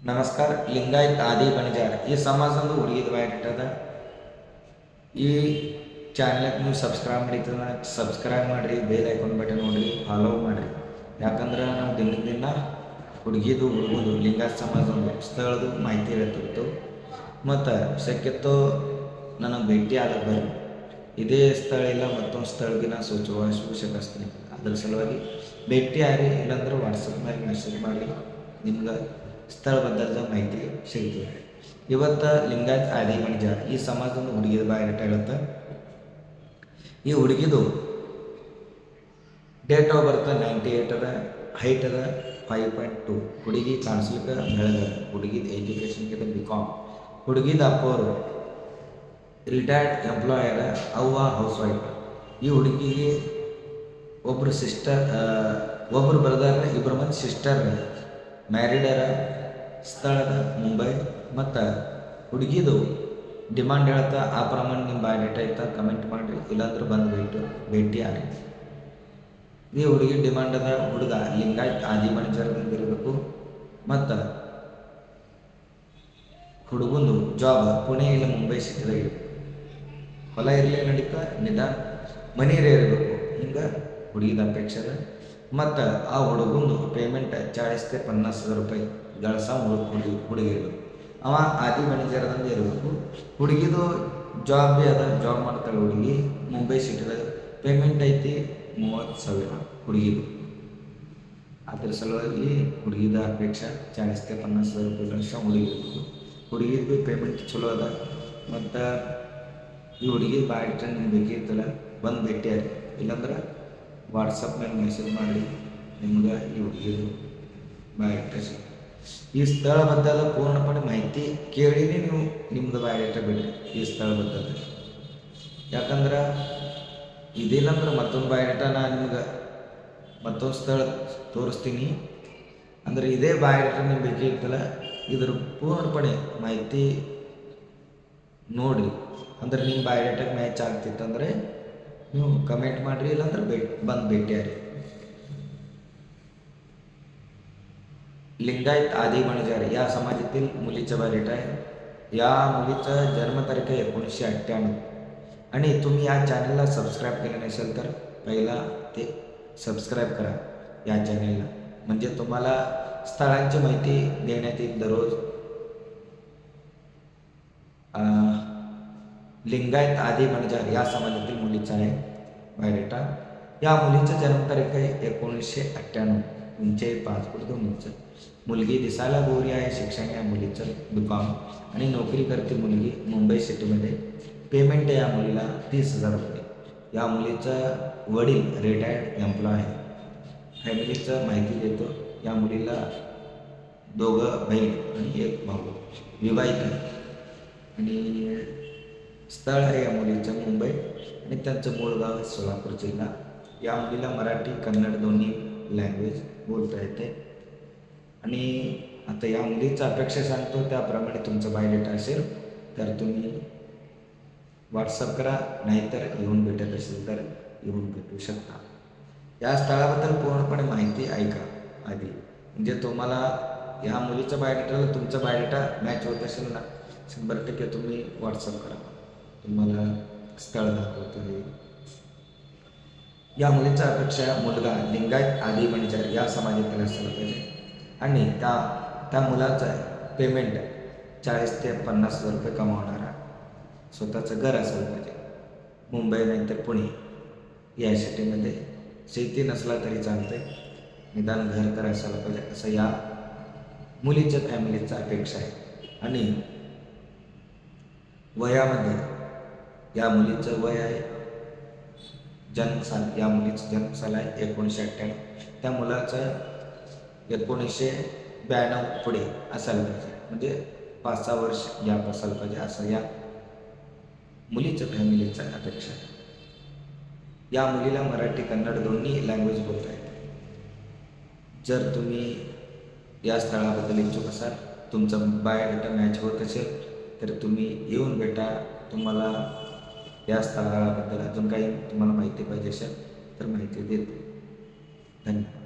ನಮಸ್ಕಾರ. ಲಿಂಗಾಯತ್ ಆದಿ ಬಣಜಾರ ಈ ಸಮಾಜದ ಹುಡುಗಿದ ಬಾಯಿಟ್ಟದ. ಈ ಚಾನಲ್ಗೆ ನೀವು ಸಬ್ಸ್ಕ್ರೈಬ್ ಮಾಡಿರ್ತದ, ಸಬ್ಸ್ಕ್ರೈಬ್ ಮಾಡಿರಿ, ಬೇಲ್ ಐಕಾನ್ ಬಟನ್ ನೋಡಿರಿ, ಫಾಲೋ ಮಾಡಿರಿ. ಯಾಕಂದ್ರೆ ನಾವು ದಿನ ಹುಡುಗಿದು ಹುಡುಗದು ಲಿಂಗಾಯತ್ ಸಮಾಜದ ಸ್ಥಳದ ಮಾಹಿತಿ ಹೇಳ್ತಿರ್ತು. ಮತ್ತು ಶಕ್ಯತ್ತೋ ನನಗೆ ಭೇಟಿ ಆದ ಬರ್ರಿ. ಇದೇ ಸ್ಥಳ ಇಲ್ಲ ಮತ್ತೊಂದು ಸ್ಥಳಕ್ಕೆ ನಾನು ಸೂಚಕಸ್ತೀನಿ. ಅದ್ರ ಸಲುವಾಗಿ ಭೇಟಿ ಆರಿ, ಇಲ್ಲಾಂದ್ರೆ ವಾಟ್ಸಪ್ ಮೇಲೆ ಮೆಸೇಜ್ ಮಾಡಿ, ನಿಮ್ಗೆ ಸ್ಥಳಬದ್ಧದ ಮಾಹಿತಿ ಸಿಗ್ತದೆ. ಇವತ್ತು ಲಿಂಗಾಯತ್ ಆದಿ ಬಣಜಾರ ಈ ಸಮಾಜದ ಹುಡುಗಿದ ಬಾಯಿಟ ಹೇಳುತ್ತೆ. ಈ ಹುಡುಗಿದು ಡೇಟ್ ಆಫ್ ಬರ್ತ್ 98 ಅದ, ಹೈಟ್ ಅದ 5.2. ಹುಡುಗಿ ಕಾಣಿಸ್ಲಿಕ್ಕೆ ಬೆಳಗ. ಹುಡುಗಿದ ಎಜುಕೇಷನ್ಗೆ BCom. ಹುಡುಗಿದ ಅಪ್ಪವರು ರಿಟೈರ್ಡ್ ಎಂಪ್ಲಾಯರ್, ಅವ್ವ ಹೌಸ್ ವೈಫ್. ಈ ಹುಡುಗಿಗೆ ಒಬ್ಬರು ಒಬ್ಬರು ಬ್ರದರ್, ಇಬ್ಬರು ಮಂದಿ ಸಿಸ್ಟರ್, ಮ್ಯಾರಿಡರ, ಸ್ಥಳದ ಮುಂಬೈ. ಮತ್ತು ಹುಡುಗಿದು ಡಿಮಾಂಡ್ ಹೇಳ್ತಾ ಆ ಪ್ರಮಾಣ ನಿಮ್ಮ ಬಯೋಡೇಟಾ ಐತಾ ಕಮೆಂಟ್ ಮಾಡಿರಿ, ಇಲ್ಲಾಂದ್ರೆ ಬಂದು ಭೇಟಿ ಆರಿ. ಈ ಹುಡುಗಿ ಡಿಮಾಂಡ್ ಅದ, ಹುಡುಗ ಲಿಂಗಾಯತ್ ಆದಿ ಬಣಜಾರದಿಂದ ಇರಬೇಕು. ಮತ್ತು ಹುಡುಗಂದು ಜಾಬ್ ಪುಣೆ ಇಲ್ಲ ಮುಂಬೈ ಸಿಟಿದಾಗ. ಹೊಲ ಇರಲಿ ನಡೀತಾ, ನಿಧಾನ ಮನೆಯರೇ ಇರಬೇಕು. ಹಿಂಗೆ ಹುಡುಗಿದ ಅಪೇಕ್ಷೆ ಅದ. ಮತ್ತು ಆ ಹುಡುಗಂದು ಪೇಮೆಂಟ್ 40,000-50,000 ರೂಪಾಯಿ ಗಳಸ ಹುಡುಗಿ ಇರಬೇಕು. ಅವ ಆದಿ ಬಣಜಾರದಿಂದ ಇರಬೇಕು. ಹುಡುಗಿದು ಜಾಬ್ ಭೀ ಅದ, ಜಾಬ್ ಮಾಡ್ತಾಳೆ ಹುಡುಗಿ ಮುಂಬೈ ಸಿಟಿದಾಗ. ಪೇಮೆಂಟ್ ಐತಿ 30,000 ಹುಡುಗಿದು. ಅದ್ರ ಸಲುವಾಗಿ ಹುಡುಗಿದ ಅಪೇಕ್ಷೆ 40,000-50,000 ರೂಪಾಯಿ ಗಳಸ ಹುಡುಗಿ ಇರಬೇಕು. ಹುಡುಗಿದು ಭೀ ಪೇಮೆಂಟ್ ಚಲೋ ಅದ. ಮತ್ತು ಈ ಹುಡುಗಿ ಬಾಯಿಟ್ರೆ ನಿಮ್ಗೆ ಬೇಕಿರ್ತಲ್ಲ, ಬಂದು ಭೇಟಿಯಾರಿ, ಇಲ್ಲಾಂದ್ರೆ ವಾಟ್ಸಪ್ ಮೇಲೆ ಮೆಸೇಜ್ ಮಾಡಿ, ನಿಮ್ಗೆ ಈ ಹುಡುಗಿದು ಬಾಯಿಟ್ರೆ ಸಿಗ್ತದೆ. ಈ ಸ್ಥಳಬದ್ಧದ ಪೂರ್ಣಪಣೆ ಮಾಹಿತಿ ಕೇಳಿನೇ ನೀವು ನಿಮ್ಮದು ಬಾಯಿಟ್ರೆ ಬಿಡ್ರಿ ಈ ಸ್ಥಳಬದ್ಧದ. ಯಾಕಂದ್ರೆ ಇದಿಲ್ಲಂದ್ರೆ ಮತ್ತೊಂದು ಬಾಯಿಟ ನಾನು ನಿಮ್ಗೆ ಮತ್ತೊಂದು ಸ್ಥಳ ತೋರಿಸ್ತೀನಿ. ಅಂದರೆ ಇದೇ ಬಾಯಿಟ್ರೆ ನಿಮ್ಗೆ ಬೇಕಿರ್ತಲ್ಲ, ಇದ್ರ ಪೂರ್ಣಪಣೆ ಮಾಹಿತಿ ನೋಡಿ. ಅಂದ್ರೆ ನಿಮ್ಮ ಬಯೋಡೇಟಾಗೆ ಮ್ಯಾಚ್ ಆಗ್ತಿತ್ತಂದರೆ ನೀವು ಕಮೆಂಟ್ ಮಾಡಿರಿ, ಇಲ್ಲಾಂದ್ರೆ ಬಂದು ಭೇಟಿಯಾರಿ. लिंगायत आदी बणजार या समाजातील मुलीचा बायोडेटा आहे. या मुलीचं जन्मतारीख आहे 1998. आणि तुम्ही या चॅनलला सबस्क्राईब केलं नसेल तर पहिला ते सबस्क्राईब करा या चॅनलला, म्हणजे तुम्हाला स्थळांची माहिती देण्यात येईल दररोज. लिंगायत आदी बणजार या समाजातील मुलीचा आहे बायोडेटा. या मुलीचं जन्मतारीख आहे 1998. उंची 5.2 इंच. मुलगी दिसायला गोरी आहे. शिक्षण या मुलीचं BCom आणि नोकरी करते मुलगी मुंबई सिटीमध्ये. पेमेंट या मुलीला 30,000 रुपये. या मुलीचं वडील रिटायर्ड एम्प्लॉय आहे. फॅमिलीचं माहिती देतो. या मुलीला 2 बहीण आणि 1 भाऊ. विवाहित आहे. आणि स्थळ आहे या मुलीचं मुंबई आणि त्यांचं मूळ गाव सोलापूर जिल्हा. या मुलीला मराठी कन्नड दोन्ही लँग्वेज बोलता येते. आणि आता या मुलीचं अपेक्षा सांगतो त्याप्रमाणे तुमचं बायोडेटा असेल तर तुम्ही व्हॉट्सअप करा, नाहीतर येऊन भेटत असेल तर येऊन भेटू शकता. या स्थळाबद्दल पूर्णपणे माहिती ऐका आधी, म्हणजे तुम्हाला या मुलीच्या बायोडेटाला तुमचा बायोडेटा मॅच होत असेल ना, 100% तुम्ही व्हॉट्सअप करा, तुम्हाला स्थळ दाखवतो. हे या मुलीचा अपेक्षा मुलगा लिंगायत आदी बणजार या समाजातील असला पाहिजे. आणि त्या मुलाचं पेमेंट 40,000-50,000 रुपये कमावणारा स्वतःचं घर असलं पाहिजे. मुंबई नाहीतर पुणे या सिटीमध्ये. शेती नसला तरी चालते, निदान घर तर असायला पाहिजे, असं या मुलीच्या फॅमिलीचा अपेक्षा आहे. आणि वयामध्ये या मुलीचं वय आहे, जन्मसाल या मुलीचं जन्मसाल आहे 1998. त्या मुलाचं 1992 पुढे असायला पाहिजे, म्हणजे 5-6 वर्ष गॅप असायला पाहिजे, असं या मुलीच्या फॅमिलीचा अपेक्षा आहे. या मुलीला मराठी कन्नड दोन्ही लँग्वेज बोलता येते. जर तुम्ही या स्थळाबद्दल इच्छुक असाल, तुमचा बायोडेटा मॅच होत असेल तर तुम्ही येऊन भेटा. तुम्हाला या स्थळाबद्दल अजून काही तुम्हाला माहिती पाहिजे असेल तर माहिती देतो. धन्यवाद.